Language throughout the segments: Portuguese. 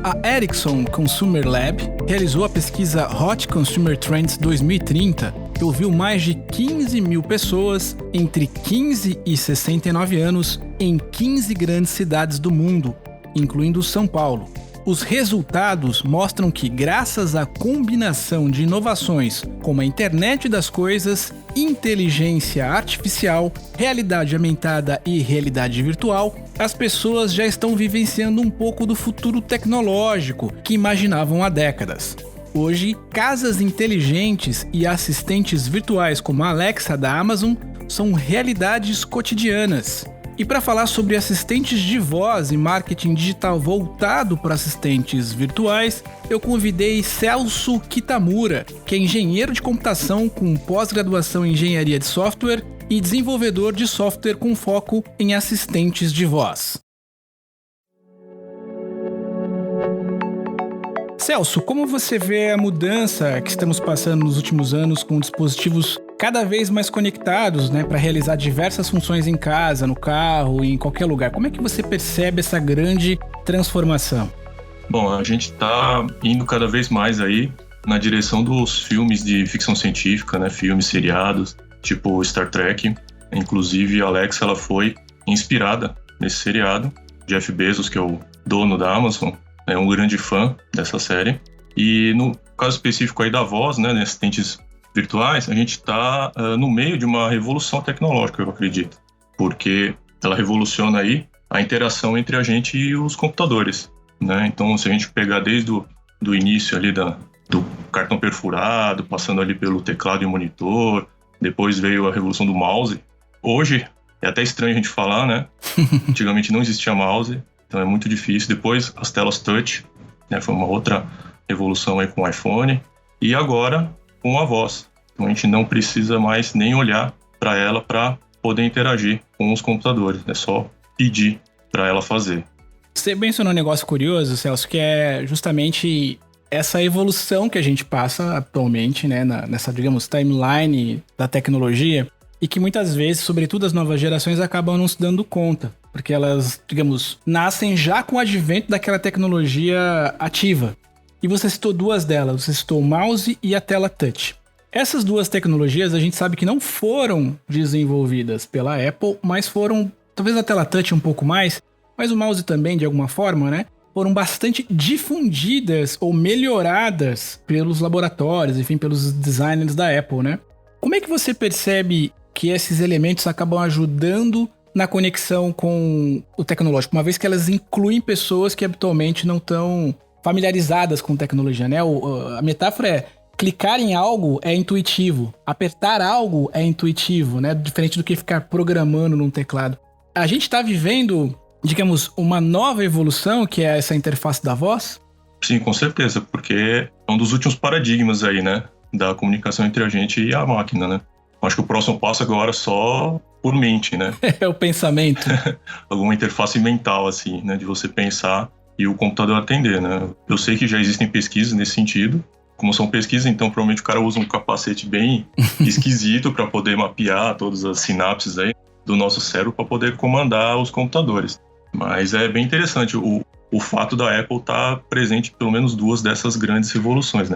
A Ericsson Consumer Lab realizou a pesquisa Hot Consumer Trends 2030, que ouviu mais de 15 mil pessoas entre 15 e 69 anos em 15 grandes cidades do mundo, incluindo São Paulo. Os resultados mostram que, graças à combinação de inovações como a internet das coisas, inteligência artificial, realidade aumentada e realidade virtual, as pessoas já estão vivenciando um pouco do futuro tecnológico que imaginavam há décadas. Hoje, casas inteligentes e assistentes virtuais como a Alexa da Amazon são realidades cotidianas. E para falar sobre assistentes de voz e marketing digital voltado para assistentes virtuais, eu convidei Celso Kitamura, que é engenheiro de computação com pós-graduação em engenharia de software e desenvolvedor de software com foco em assistentes de voz. Celso, como você vê a mudança que estamos passando nos últimos anos com dispositivos cada vez mais conectados, para realizar diversas funções em casa, no carro e em qualquer lugar? Como é que você percebe essa grande transformação? Bom, a gente está indo cada vez mais aí na direção dos filmes de ficção científica, filmes seriados, tipo Star Trek. Inclusive, a Alexa ela foi inspirada nesse seriado. Jeff Bezos, que é o dono da Amazon, é um grande fã dessa série. E no caso específico aí da voz, assistentes virtuais, a gente está no meio de uma revolução tecnológica, eu acredito, porque ela revoluciona aí a interação entre a gente e os computadores, Então, se a gente pegar desde do início ali do cartão perfurado, passando ali pelo teclado e monitor, depois veio a revolução do mouse. Hoje, é até estranho a gente falar, Antigamente não existia mouse, então é muito difícil. Depois, as telas touch, foi uma outra revolução aí com o iPhone. E agora, com a voz. Então a gente não precisa mais nem olhar para ela para poder interagir com os computadores. É só pedir para ela fazer. Você mencionou um negócio curioso, Celso, que é justamente essa evolução que a gente passa atualmente, nessa, digamos, timeline da tecnologia, e que muitas vezes, sobretudo as novas gerações, acabam não se dando conta, porque elas, digamos, nascem já com o advento daquela tecnologia ativa. E você citou duas delas, você citou o mouse e a tela touch. Essas duas tecnologias a gente sabe que não foram desenvolvidas pela Apple, mas foram, talvez a tela touch um pouco mais, mas o mouse também de alguma forma, foram bastante difundidas ou melhoradas pelos laboratórios, enfim, pelos designers da Apple, Como é que você percebe que esses elementos acabam ajudando na conexão com o tecnológico, uma vez que elas incluem pessoas que habitualmente não estão familiarizadas com tecnologia, A metáfora é: clicar em algo é intuitivo, apertar algo é intuitivo, Diferente do que ficar programando num teclado. A gente está vivendo, digamos, uma nova evolução, que é essa interface da voz? Sim, com certeza, porque é um dos últimos paradigmas aí, da comunicação entre a gente e a máquina, Acho que o próximo passo agora é só por mente, É o pensamento. Alguma interface mental, assim, de você pensar e o computador atender, Eu sei que já existem pesquisas nesse sentido. Como são pesquisas, então provavelmente o cara usa um capacete bem esquisito para poder mapear todas as sinapses aí do nosso cérebro para poder comandar os computadores. Mas é bem interessante o fato da Apple estar presente em pelo menos duas dessas grandes revoluções,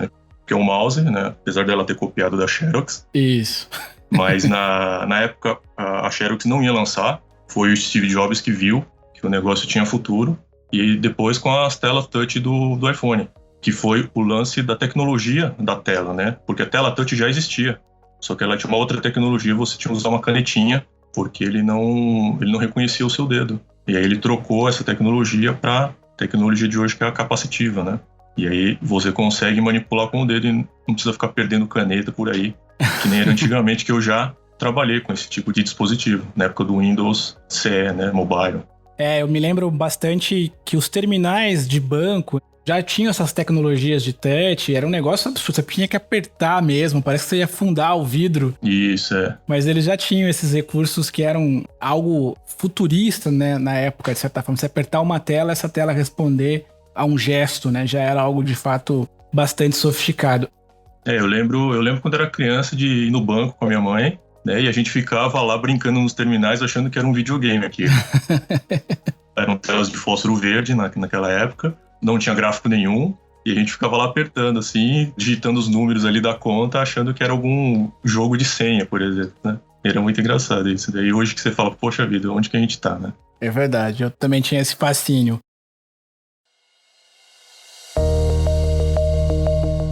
Que é o mouse, apesar dela ter copiado da Xerox. Isso. Mas na época a Xerox não ia lançar, foi o Steve Jobs que viu que o negócio tinha futuro, e depois com as telas touch do iPhone, que foi o lance da tecnologia da tela, Porque a tela touch já existia, só que ela tinha uma outra tecnologia, você tinha que usar uma canetinha, porque ele não reconhecia o seu dedo. E aí ele trocou essa tecnologia para a tecnologia de hoje, que é a capacitiva, E aí você consegue manipular com o dedo e não precisa ficar perdendo caneta por aí, que nem era antigamente, que eu já trabalhei com esse tipo de dispositivo, na época do Windows CE, Mobile. Eu me lembro bastante que os terminais de banco já tinham essas tecnologias de touch, era um negócio absurdo, você tinha que apertar mesmo, parece que você ia afundar o vidro. Isso, Mas eles já tinham esses recursos que eram algo futurista, na época, de certa forma. Você apertar uma tela, essa tela responder a um gesto, já era algo de fato bastante sofisticado. Eu lembro quando era criança de ir no banco com a minha mãe, e a gente ficava lá brincando nos terminais achando que era um videogame aqui. Eram telas de fósforo verde naquela época, não tinha gráfico nenhum, e a gente ficava lá apertando, assim, digitando os números ali da conta, achando que era algum jogo de senha, por exemplo, né? Era muito engraçado isso. Daí hoje que você fala, poxa vida, onde que a gente tá, né? É verdade, eu também tinha esse fascínio.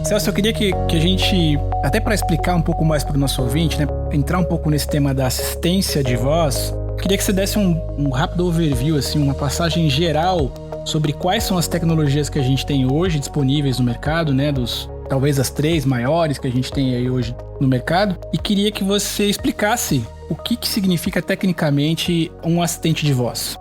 Celso, eu queria que a gente, até para explicar um pouco mais para o nosso ouvinte, né, entrar um pouco nesse tema da assistência de voz, eu queria que você desse um rápido overview, assim, uma passagem geral sobre quais são as tecnologias que a gente tem hoje disponíveis no mercado, né, talvez as 3 maiores que a gente tem aí hoje no mercado, e queria que você explicasse o que significa tecnicamente um assistente de voz.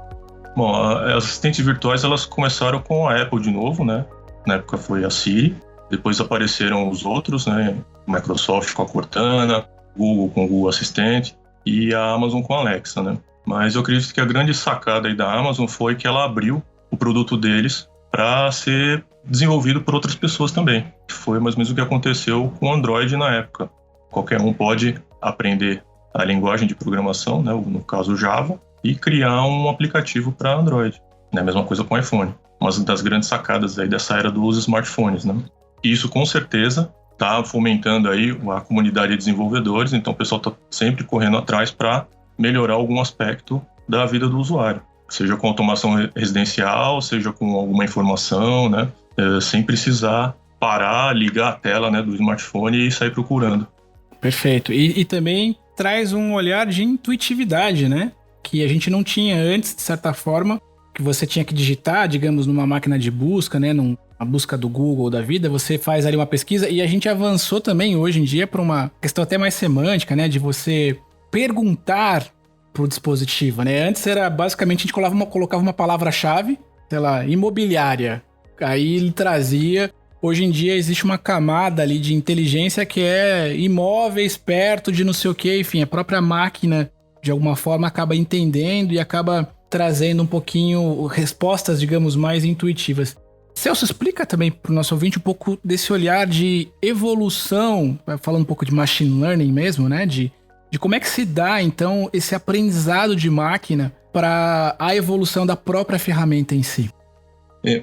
Bom, as assistentes virtuais, elas começaram com a Apple de novo, né? Na época foi a Siri. Depois apareceram os outros, né? Microsoft com a Cortana, Google com o Google Assistente e a Amazon com a Alexa, né? Mas eu acredito que a grande sacada aí da Amazon foi que ela abriu o produto deles para ser desenvolvido por outras pessoas também. Foi mais ou menos o que aconteceu com o Android na época. Qualquer um pode aprender a linguagem de programação, né? No caso o Java, e criar um aplicativo para Android. Né? A mesma coisa com o iPhone. Uma das grandes sacadas aí dessa era dos smartphones, né? E isso com certeza está fomentando aí a comunidade de desenvolvedores, então o pessoal está sempre correndo atrás para melhorar algum aspecto da vida do usuário, seja com automação residencial, seja com alguma informação, né? Sem precisar parar, ligar a tela, né, do smartphone e sair procurando. Perfeito. E também traz um olhar de intuitividade, né? Que a gente não tinha antes, de certa forma, que você tinha que digitar, digamos, numa máquina de busca, né? A busca do Google da vida, você faz ali uma pesquisa e a gente avançou também hoje em dia para uma questão até mais semântica, né? De você perguntar pro dispositivo, né? Antes era basicamente a gente colocava uma palavra-chave, sei lá, imobiliária. Aí ele trazia. Hoje em dia existe uma camada ali de inteligência que é imóveis perto de não sei o que, enfim, a própria máquina de alguma forma acaba entendendo e acaba trazendo um pouquinho respostas, digamos, mais intuitivas. Celso, explica também para o nosso ouvinte um pouco desse olhar de evolução, falando um pouco de machine learning mesmo, né? De como é que se dá, então, esse aprendizado de máquina para a evolução da própria ferramenta em si.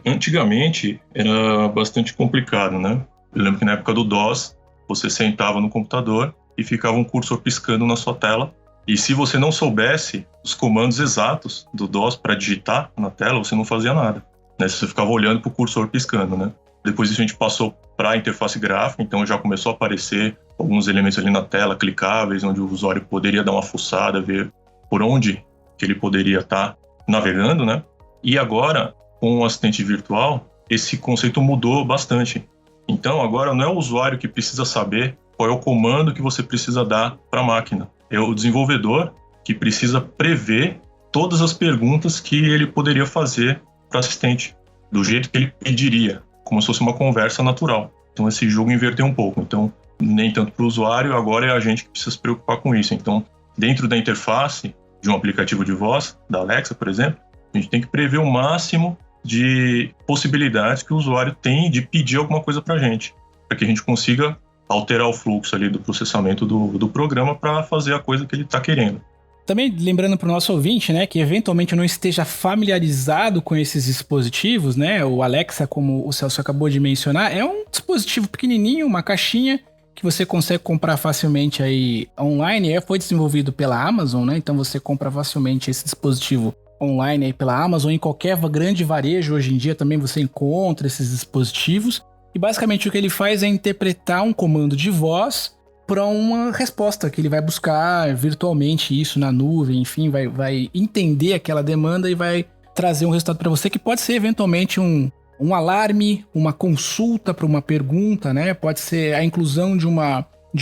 Antigamente era bastante complicado, né? Eu lembro que na época do DOS, você sentava no computador e ficava um cursor piscando na sua tela. E se você não soubesse os comandos exatos do DOS para digitar na tela, você não fazia nada. Né? Você ficava olhando para o cursor piscando, né? Depois disso a gente passou para a interface gráfica, então já começou a aparecer alguns elementos ali na tela clicáveis, onde o usuário poderia dar uma fuçada, ver por onde que ele poderia estar navegando, né? E agora, com o assistente virtual, esse conceito mudou bastante. Então agora não é o usuário que precisa saber qual é o comando que você precisa dar para a máquina. É o desenvolvedor que precisa prever todas as perguntas que ele poderia fazer para o assistente, do jeito que ele pediria, como se fosse uma conversa natural. Então esse jogo inverteu um pouco. Então nem tanto para o usuário, agora é a gente que precisa se preocupar com isso. Então dentro da interface de um aplicativo de voz, da Alexa, por exemplo, a gente tem que prever o máximo de possibilidades que o usuário tem de pedir alguma coisa para a gente, para que a gente consiga alterar o fluxo ali do processamento do programa para fazer a coisa que ele está querendo. Também lembrando para o nosso ouvinte, né, que eventualmente não esteja familiarizado com esses dispositivos, né, o Alexa, como o Celso acabou de mencionar, é um dispositivo pequenininho, uma caixinha que você consegue comprar facilmente aí online. Foi desenvolvido pela Amazon, né, então você compra facilmente esse dispositivo online aí pela Amazon. Em qualquer grande varejo hoje em dia também você encontra esses dispositivos. E basicamente o que ele faz é interpretar um comando de voz para uma resposta que ele vai buscar virtualmente isso na nuvem, enfim, vai entender aquela demanda e vai trazer um resultado para você que pode ser eventualmente um alarme, uma consulta para uma pergunta, né? Pode ser a inclusão de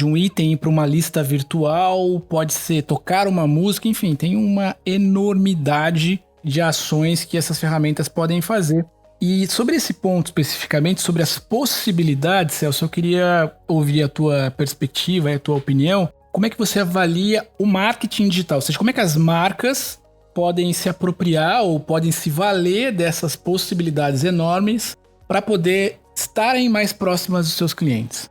um item para uma lista virtual, pode ser tocar uma música, enfim, tem uma enormidade de ações que essas ferramentas podem fazer. E sobre esse ponto especificamente, sobre as possibilidades, Celso, eu queria ouvir a tua perspectiva e a tua opinião. Como é que você avalia o marketing digital? Ou seja, como é que as marcas podem se apropriar ou podem se valer dessas possibilidades enormes para poder estarem mais próximas dos seus clientes?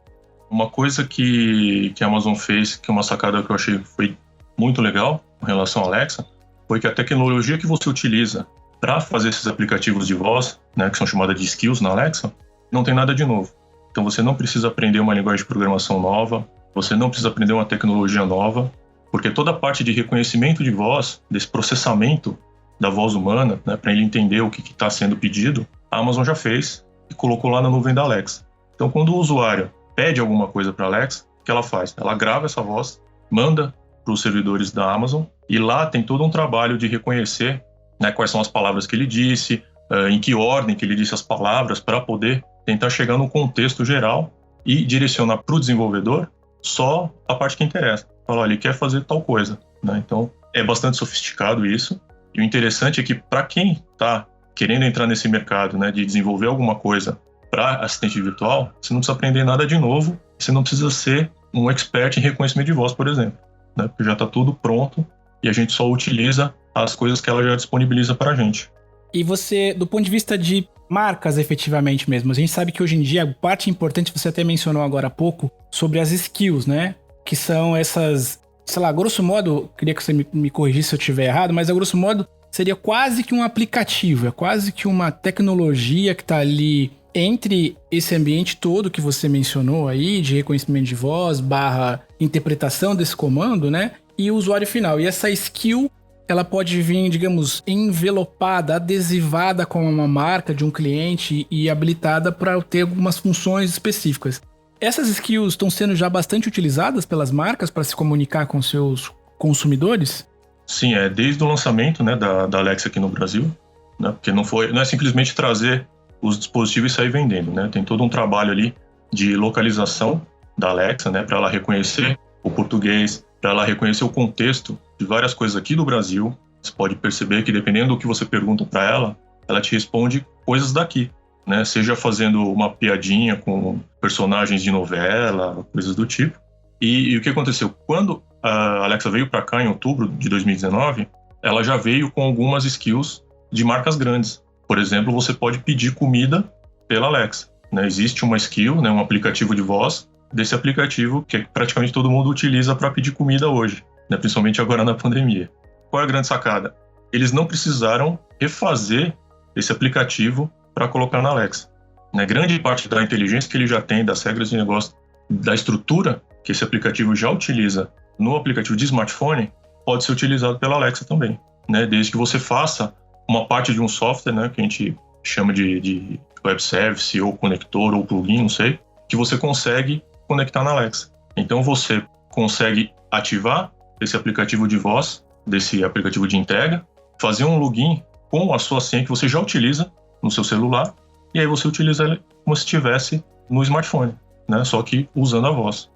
Uma coisa que a Amazon fez, que é uma sacada que eu achei que foi muito legal em relação à Alexa, foi que a tecnologia que você utiliza para fazer esses aplicativos de voz, né, que são chamadas de skills na Alexa, não tem nada de novo. Então você não precisa aprender uma linguagem de programação nova, você não precisa aprender uma tecnologia nova, porque toda a parte de reconhecimento de voz, desse processamento da voz humana, né, para ele entender o que está sendo pedido, a Amazon já fez e colocou lá na nuvem da Alexa. Então quando o usuário pede alguma coisa para a Alexa, o que ela faz? Ela grava essa voz, manda para os servidores da Amazon e lá tem todo um trabalho de reconhecer, né, quais são as palavras que ele disse, em que ordem que ele disse as palavras, para poder tentar chegar no contexto geral e direcionar para o desenvolvedor só a parte que interessa. Fala, olha, ele quer fazer tal coisa, né? Então é bastante sofisticado isso. E o interessante é que para quem está querendo entrar nesse mercado, né, de desenvolver alguma coisa para assistente virtual, você não precisa aprender nada de novo, você não precisa ser um expert em reconhecimento de voz, por exemplo, né? Porque já está tudo pronto e a gente só utiliza as coisas que ela já disponibiliza para a gente. E você, do ponto de vista de marcas efetivamente mesmo, a gente sabe que hoje em dia a parte importante, você até mencionou agora há pouco, sobre as skills, né? Que são essas, sei lá, grosso modo, queria que você me corrigisse se eu estiver errado, mas a grosso modo seria quase que um aplicativo, é quase que uma tecnologia que está ali entre esse ambiente todo que você mencionou aí, de reconhecimento de voz, / interpretação desse comando, né? E o usuário final. E essa skill, ela pode vir, digamos, envelopada, adesivada com uma marca de um cliente e habilitada para ter algumas funções específicas. Essas skills estão sendo já bastante utilizadas pelas marcas para se comunicar com seus consumidores? Sim, desde o lançamento, né, da Alexa aqui no Brasil, né, porque não é simplesmente trazer os dispositivos e sair vendendo, né? Tem todo um trabalho ali de localização da Alexa, né, para ela reconhecer o português, para ela reconhecer o contexto de várias coisas aqui do Brasil. Você pode perceber que dependendo do que você pergunta para ela, ela te responde coisas daqui, né? Seja fazendo uma piadinha com personagens de novela, coisas do tipo. E o que aconteceu? Quando a Alexa veio para cá em outubro de 2019, ela já veio com algumas skills de marcas grandes. Por exemplo, você pode pedir comida pela Alexa, né? Existe uma skill, né, um aplicativo de voz desse aplicativo que praticamente todo mundo utiliza para pedir comida hoje, né, principalmente agora na pandemia. Qual é a grande sacada? Eles não precisaram refazer esse aplicativo para colocar na Alexa, né? Grande parte da inteligência que ele já tem, das regras de negócio, da estrutura que esse aplicativo já utiliza no aplicativo de smartphone, pode ser utilizado pela Alexa também, né? Desde que você faça uma parte de um software, né, que a gente chama de web service ou conector ou plugin, não sei, que você consegue conectar na Alexa. Então você consegue ativar esse aplicativo de voz, desse aplicativo de entrega, fazer um login com a sua senha que você já utiliza no seu celular, e aí você utiliza ele como se estivesse no smartphone, né? Só que usando a voz.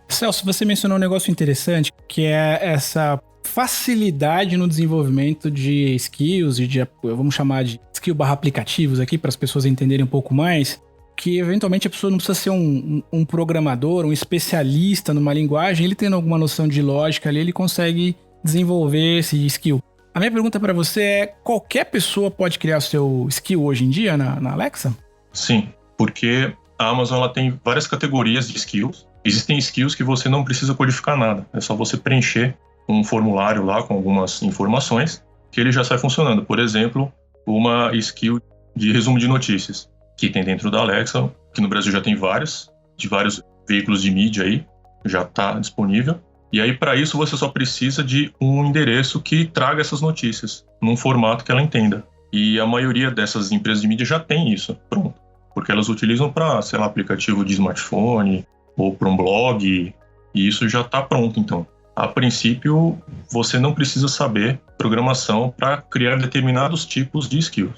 Celso, você mencionou um negócio interessante, que é essa facilidade no desenvolvimento de skills e vamos chamar de skill / aplicativos aqui para as pessoas entenderem um pouco mais, que eventualmente a pessoa não precisa ser um programador, um especialista numa linguagem, ele tendo alguma noção de lógica ali, ele consegue desenvolver esse skill. A minha pergunta para você é, qualquer pessoa pode criar o seu skill hoje em dia na Alexa? Sim, porque a Amazon ela tem várias categorias de skills. Existem skills que você não precisa codificar nada, é só você preencher um formulário lá com algumas informações que ele já sai funcionando. Por exemplo, uma skill de resumo de notícias, que tem dentro da Alexa, que no Brasil já tem vários, de vários veículos de mídia aí, já está disponível. E aí, para isso, você só precisa de um endereço que traga essas notícias, num formato que ela entenda. E a maioria dessas empresas de mídia já tem isso pronto, porque elas utilizam para, sei lá, aplicativo de smartphone ou para um blog, e isso já está pronto, então. A princípio, você não precisa saber programação para criar determinados tipos de skills.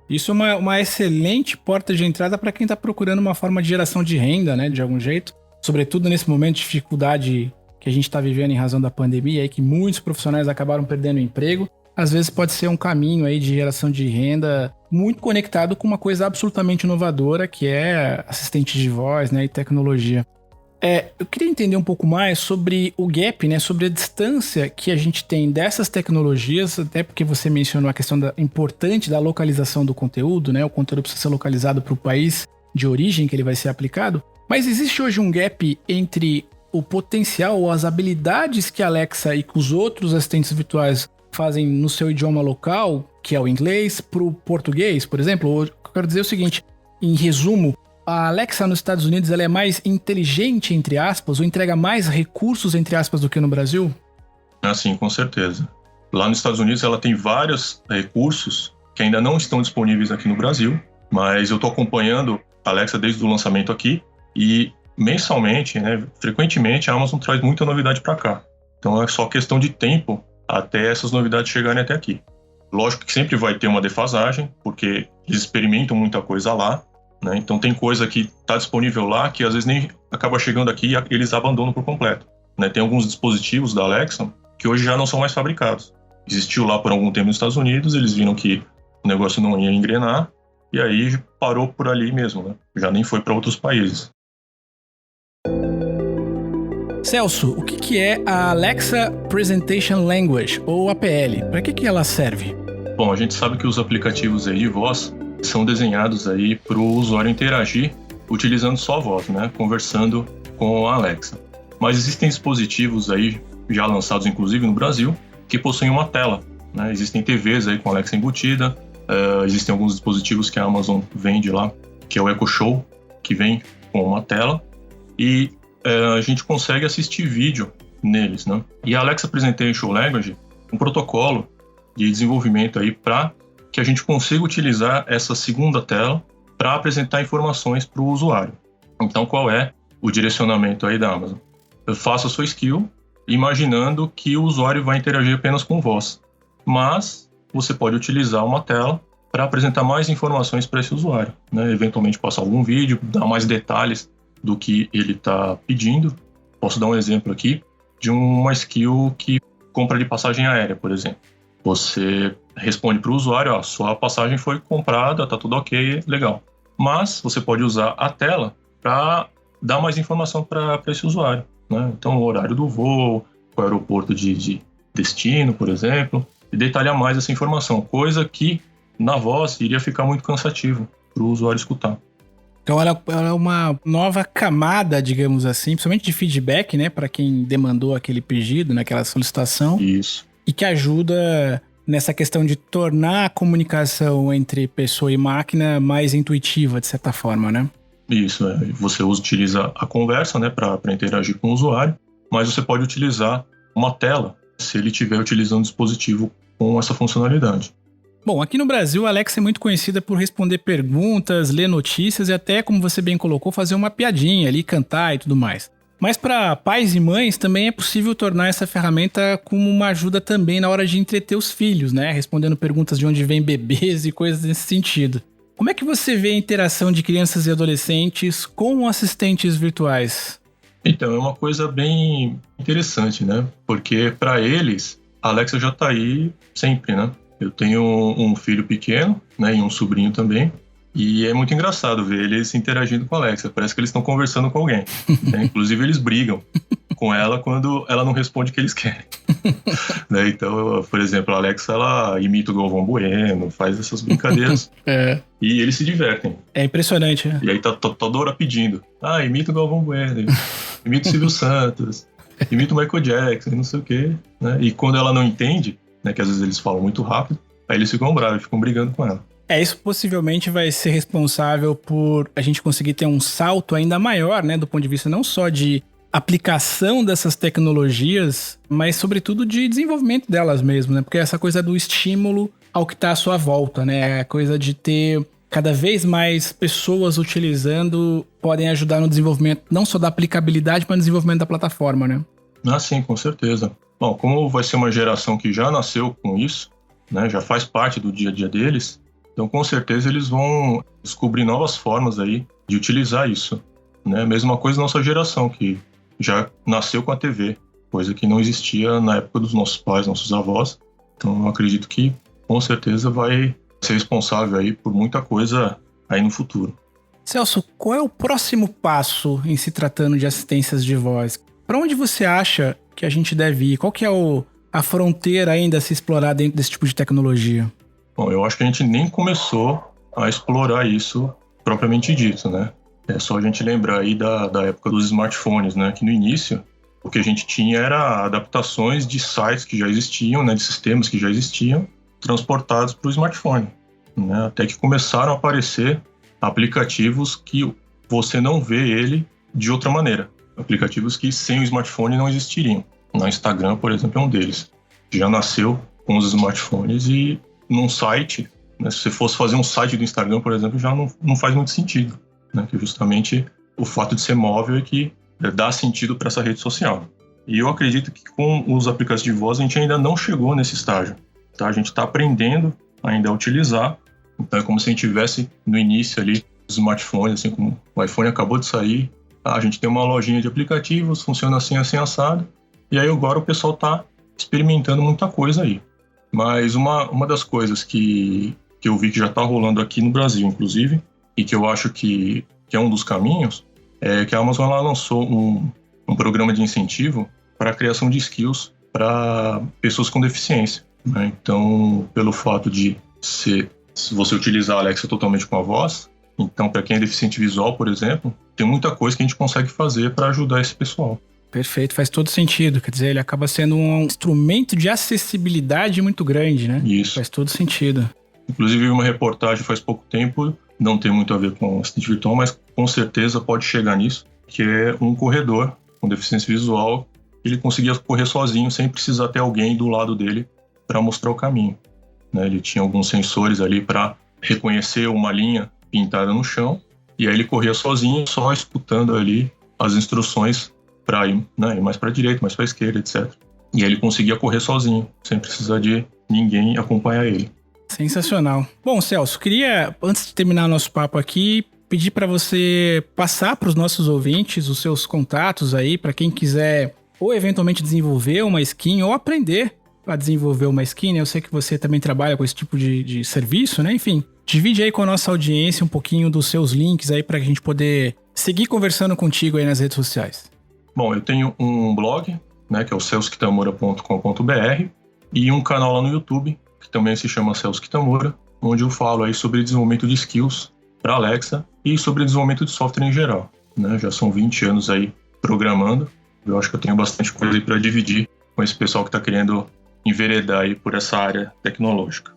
Isso é uma excelente porta de entrada para quem está procurando uma forma de geração de renda, né, de algum jeito. Sobretudo nesse momento de dificuldade que a gente está vivendo em razão da pandemia, aí que muitos profissionais acabaram perdendo o emprego. Às vezes pode ser um caminho aí de geração de renda muito conectado com uma coisa absolutamente inovadora, que é assistente de voz, né, e tecnologia. Eu queria entender um pouco mais sobre o gap, né, sobre a distância que a gente tem dessas tecnologias, até porque você mencionou a questão importante da localização do conteúdo, né, o conteúdo precisa ser localizado para o país de origem que ele vai ser aplicado, mas existe hoje um gap entre o potencial ou as habilidades que a Alexa e que os outros assistentes virtuais fazem no seu idioma local, que é o inglês, pro português, por exemplo? Eu quero dizer o seguinte, em resumo, a Alexa nos Estados Unidos ela é mais inteligente, entre aspas, ou entrega mais recursos, entre aspas, do que no Brasil? Sim, com certeza. Lá nos Estados Unidos ela tem vários recursos que ainda não estão disponíveis aqui no Brasil, mas eu estou acompanhando a Alexa desde o lançamento aqui e mensalmente, né, frequentemente a Amazon traz muita novidade para cá. Então é só questão de tempo até essas novidades chegarem até aqui. Lógico que sempre vai ter uma defasagem, porque eles experimentam muita coisa lá, né? Então tem coisa que está disponível lá que às vezes nem acaba chegando aqui e eles abandonam por completo, né? Tem alguns dispositivos da Alexa que hoje já não são mais fabricados. Existiu lá por algum tempo nos Estados Unidos, eles viram que o negócio não ia engrenar e aí parou por ali mesmo, né? Já nem foi para outros países. Celso, o que é a Alexa Presentation Language, ou APL? Para que ela serve? Bom, a gente sabe que os aplicativos aí de voz são desenhados aí para o usuário interagir utilizando só a voz, né? Conversando com a Alexa. Mas existem dispositivos aí, já lançados inclusive no Brasil, que possuem uma tela, né? Existem TVs aí com a Alexa embutida, existem alguns dispositivos que a Amazon vende lá, que é o Echo Show, que vem com uma tela, e a gente consegue assistir vídeo neles, né? E a Alexa Presentation Language, um protocolo de desenvolvimento aí para que a gente consiga utilizar essa segunda tela para apresentar informações para o usuário. Então, qual é o direcionamento aí da Amazon? Eu faço a sua skill imaginando que o usuário vai interagir apenas com voz, mas você pode utilizar uma tela para apresentar mais informações para esse usuário, né? Eventualmente passar algum vídeo, dar mais detalhes do que ele está pedindo. Posso dar um exemplo aqui de uma skill que compra de passagem aérea, por exemplo. Você responde para o usuário, sua passagem foi comprada, tá tudo ok, legal. Mas você pode usar a tela para dar mais informação para esse usuário, né? Então, o horário do voo, o aeroporto de destino, por exemplo, e detalhar mais essa informação, coisa que na voz iria ficar muito cansativo para o usuário escutar. Então ela é uma nova camada, digamos assim, principalmente de feedback, né, para quem demandou aquele pedido, naquela solicitação. Isso. E que ajuda nessa questão de tornar a comunicação entre pessoa e máquina mais intuitiva, de certa forma, né? Isso, você utiliza a conversa, né, para interagir com o usuário, mas você pode utilizar uma tela se ele estiver utilizando um dispositivo com essa funcionalidade. Bom, aqui no Brasil, a Alexa é muito conhecida por responder perguntas, ler notícias e até, como você bem colocou, fazer uma piadinha ali, cantar e tudo mais. Mas para pais e mães também é possível tornar essa ferramenta como uma ajuda também na hora de entreter os filhos, né? Respondendo perguntas de onde vêm bebês e coisas nesse sentido. Como é que você vê a interação de crianças e adolescentes com assistentes virtuais? Então, é uma coisa bem interessante, né? Porque para eles, a Alexa já está aí sempre, né? Eu tenho um filho pequeno, né, e um sobrinho também, e é muito engraçado ver eles interagindo com a Alexa. Parece que eles estão conversando com alguém, né? Inclusive, eles brigam com ela quando ela não responde o que eles querem. Né? Então, por exemplo, a Alexa, ela imita o Galvão Bueno, faz essas brincadeiras, e eles se divertem. É impressionante, né? E aí tá toda hora pedindo, imita o Galvão Bueno, imita o Silvio Santos, imita o Michael Jackson, não sei o quê, né? E quando ela não entende, né, que às vezes eles falam muito rápido, aí eles ficam bravos, ficam brigando com ela. Isso possivelmente vai ser responsável por a gente conseguir ter um salto ainda maior, né, do ponto de vista não só de aplicação dessas tecnologias, mas sobretudo de desenvolvimento delas mesmo, né, porque essa coisa do estímulo ao que está à sua volta, né, a coisa de ter cada vez mais pessoas utilizando podem ajudar no desenvolvimento não só da aplicabilidade, mas no desenvolvimento da plataforma, né? Sim, com certeza. Bom, como vai ser uma geração que já nasceu com isso, né, já faz parte do dia a dia deles, então com certeza eles vão descobrir novas formas aí de utilizar isso, né? Mesma coisa na nossa geração, que já nasceu com a TV, coisa que não existia na época dos nossos pais, nossos avós. Então eu acredito que com certeza vai ser responsável aí por muita coisa aí no futuro. Celso, qual é o próximo passo em se tratando de assistências de voz? Para onde você acha que a gente deve ir? Qual que é a fronteira ainda a se explorar dentro desse tipo de tecnologia? Bom, eu acho que a gente nem começou a explorar isso propriamente dito, né? É só a gente lembrar aí da época dos smartphones, né? Que no início O que a gente tinha era adaptações de sites que já existiam, né, de sistemas que já existiam, transportados para o smartphone, né, até que começaram a aparecer aplicativos que você não vê ele de outra maneira. Aplicativos que sem o smartphone não existiriam. No Instagram, por exemplo, é um deles. Já nasceu com os smartphones e num site, né, se você fosse fazer um site do Instagram, por exemplo, já não faz muito sentido, né, que justamente o fato de ser móvel é que dá sentido para essa rede social. E eu acredito que com os aplicativos de voz a gente ainda não chegou nesse estágio. Tá? A gente está aprendendo ainda a utilizar. Então é como se a gente tivesse no início ali os smartphones, assim como o iPhone acabou de sair. A gente tem uma lojinha de aplicativos, funciona assim, assim, assado. E aí agora o pessoal está experimentando muita coisa aí. Mas uma das coisas que eu vi que já está rolando aqui no Brasil, inclusive, e que eu acho que é um dos caminhos, é que a Amazon ela lançou um programa de incentivo para a criação de skills para pessoas com deficiência, né? Então, pelo fato de se você utilizar a Alexa totalmente com a voz, então para quem é deficiente visual, por exemplo, tem muita coisa que a gente consegue fazer para ajudar esse pessoal. Perfeito, faz todo sentido. Quer dizer, ele acaba sendo um instrumento de acessibilidade muito grande, né? Isso. Faz todo sentido. Inclusive, uma reportagem faz pouco tempo, não tem muito a ver com assistente virtual, mas com certeza pode chegar nisso, que é um corredor com deficiência visual. Ele conseguia correr sozinho, sem precisar ter alguém do lado dele para mostrar o caminho, né? Ele tinha alguns sensores ali para reconhecer uma linha pintada no chão, e aí ele corria sozinho, só escutando ali as instruções para ir, né, ir mais para a direita, mais para a esquerda, etc. E aí ele conseguia correr sozinho, sem precisar de ninguém acompanhar ele. Sensacional. Bom, Celso, queria, antes de terminar nosso papo aqui, pedir para você passar para os nossos ouvintes os seus contatos aí, para quem quiser ou eventualmente desenvolver uma skin ou aprender a desenvolver uma skin. Eu sei que você também trabalha com esse tipo de serviço, né? Enfim, divide aí com a nossa audiência um pouquinho dos seus links aí para a gente poder seguir conversando contigo aí nas redes sociais. Bom, eu tenho um blog, né, que é o celsoquitamura.com.br, e um canal lá no YouTube, que também se chama Celso Kitamura, onde eu falo aí sobre desenvolvimento de skills para Alexa e sobre desenvolvimento de software em geral, né? Já são 20 anos aí programando. Eu acho que eu tenho bastante coisa aí para dividir com esse pessoal que está querendo enveredar aí por essa área tecnológica.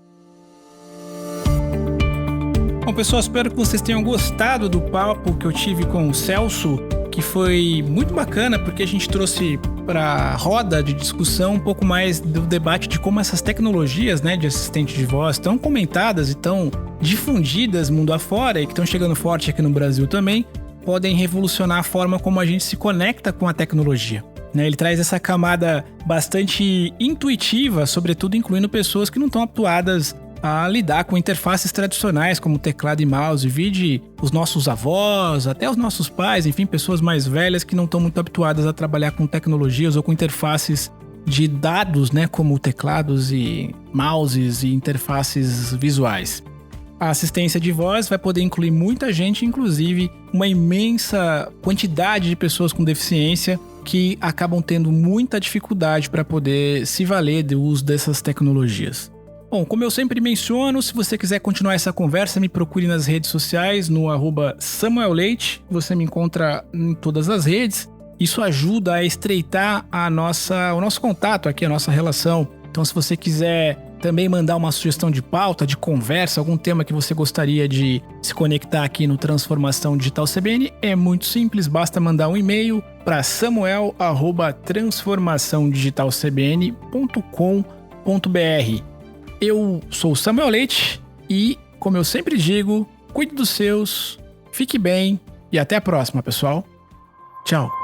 Bom, pessoal, espero que vocês tenham gostado do papo que eu tive com o Celso, que foi muito bacana, porque a gente trouxe para a roda de discussão um pouco mais do debate de como essas tecnologias, né, de assistente de voz tão comentadas e tão difundidas mundo afora e que estão chegando forte aqui no Brasil também, podem revolucionar a forma como a gente se conecta com a tecnologia, né? Ele traz essa camada bastante intuitiva, sobretudo incluindo pessoas que não estão habituadas a lidar com interfaces tradicionais como teclado e mouse. Vide os nossos avós, até os nossos pais, enfim, pessoas mais velhas que não estão muito habituadas a trabalhar com tecnologias ou com interfaces de dados, né, como teclados e mouses e interfaces visuais. A assistência de voz vai poder incluir muita gente, inclusive uma imensa quantidade de pessoas com deficiência que acabam tendo muita dificuldade para poder se valer do uso dessas tecnologias. Bom, como eu sempre menciono, se você quiser continuar essa conversa, me procure nas redes sociais, no @SamuelLeite. Você me encontra em todas as redes. Isso ajuda a estreitar o nosso contato aqui, a nossa relação. Então, se você quiser também mandar uma sugestão de pauta, de conversa, algum tema que você gostaria de se conectar aqui no Transformação Digital CBN, é muito simples, basta mandar um e-mail para samuel@transformaçãodigitalcbn.com.br. Eu sou o Samuel Leite e, como eu sempre digo, cuide dos seus, fique bem e até a próxima, pessoal. Tchau.